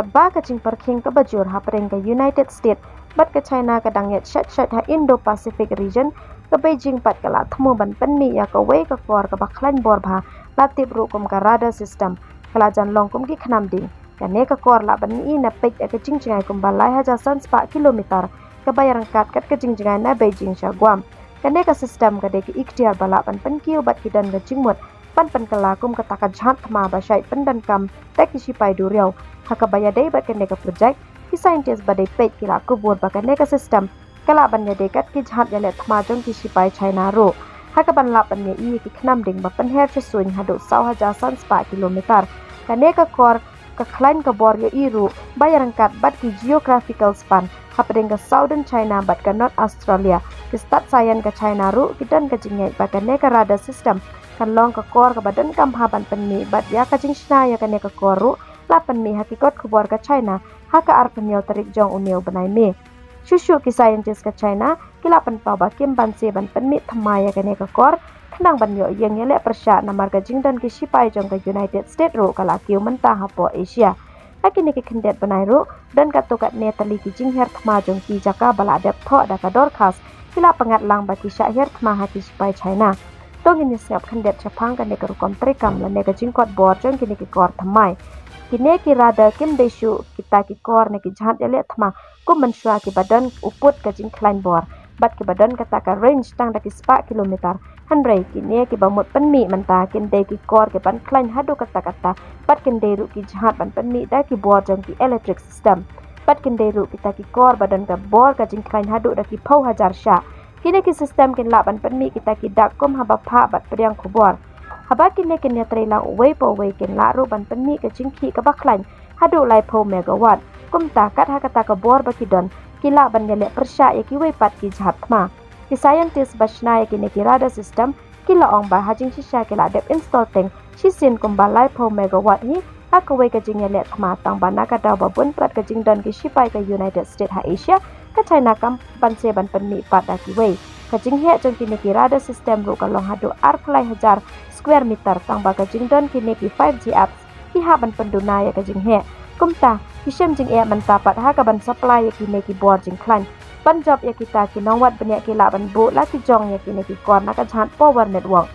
ba ka jing perking ka bajur ha pereng ka United States bat ka China ka dang yet shat ha Indo-Pacific region ka Beijing pat ka la thmu ban pen mi ya ka wei ka kor ka baklan bor bha la tip ru kum ka radar system kala jan long kum ki khnam ding ka ne ka kor la ban i na pek ka jing jingai kum ba lai ha ja san spa kilometer ka bayarang kat ka jing jingai na Beijing sha Guam ka ne ka system ka de ki ikhtiar bala ban pen kiu bat ki dan ka jingmut pan kala kum ka taka jhat thma ba shai pendan kam tak ki sipai du riau ha ka baya dei bat ka ne ka project ki scientist ba dei pek ki la ku bor ba ka ne ka system kala ban ya dei kat ki jhat ya le thma jong ki sipai China ro ha ka ban la ban ne i ki khnam ding ba pan her che suin ha do sau ha ja san spa kilometer ka ne ka kor ka khlain ka bor yo i ru bayarang kat bat ki geographical span ha pedeng ka southern China bat ka North Australia ki start sayan ka China ru ki dan ka jingai ba ka ne ka radar system kan long ka kor ka badan kam haban penni bat ya ka jing shna ya ka ne ka koru la penni hakikot khubor ka China ha ka ar penyo tarik jong uneu banai me shushu ki scientist ka China kila pen pa ba kim ban se ban penmi thma ya ka ne ka kor khnang ban yo yeng yele persha namar ka jing dan ki sipai jong ka United States ro kala kiu menta ha po Asia hakini ki khendet banai ro dan ka to kat ne tali ki jing her thma jong ki jaka bala dep tho da ka dorkas kila pengat lang ba ki sha her thma ha ki sipai China tong ini siap khendet chapang kan ne ka rukom trekam la ne ka jingkot bor jong kini ki kor thamai kine ki rada kim desu kita ki kor ne ki jhat ele thma ku mansua ki badan uput ka jing klein bor bat ki badan kata ka range tang da ki spa kilometer hanrei kine ki bamut penmi manta kin de ki kor ke ban klein hadu kata bat kin de ru ki jhat ban penmi da ki bor jong ki electric system bat kin de ru kita ki kor badan ka bor ka jing klein hadu da ki phau hajar sha kini ki system kin la ban penmi kita ki dak kum haba pha bat priang khubor haba kini kin ya trela wei po wei kin la ru ban penmi ka jingki ka baklan hadu lai pho megawatt kum ta kat ha kata ka bor ba ki don ki la ban ya le persha ya ki wei pat ki jhat ma ki scientist bashna ya kini ki radar system ki la ong ba hajing shisha ki la dep install teng shisin kum ba lai pho megawatt hi ha ka wei ka jing ya le thma tang ba na ka da ba bun prat ka jing don ki sipai ka United States ha Asia ka China kam ban se ban penmi pat da ki wei ka jing he jong kini ki radar system ro ka long hadu ar khlai hajar square meter tang ba ka jing don kini ki 5G apps ki ha ban penduna ya ka jing he kumta ki shem jing e man ta pat ha ka ban supply ya kini ki bor jing klan ban job ya kita ki nong wat benya ki la ban bu la ki jong ya kini ki kor na ka jhat power network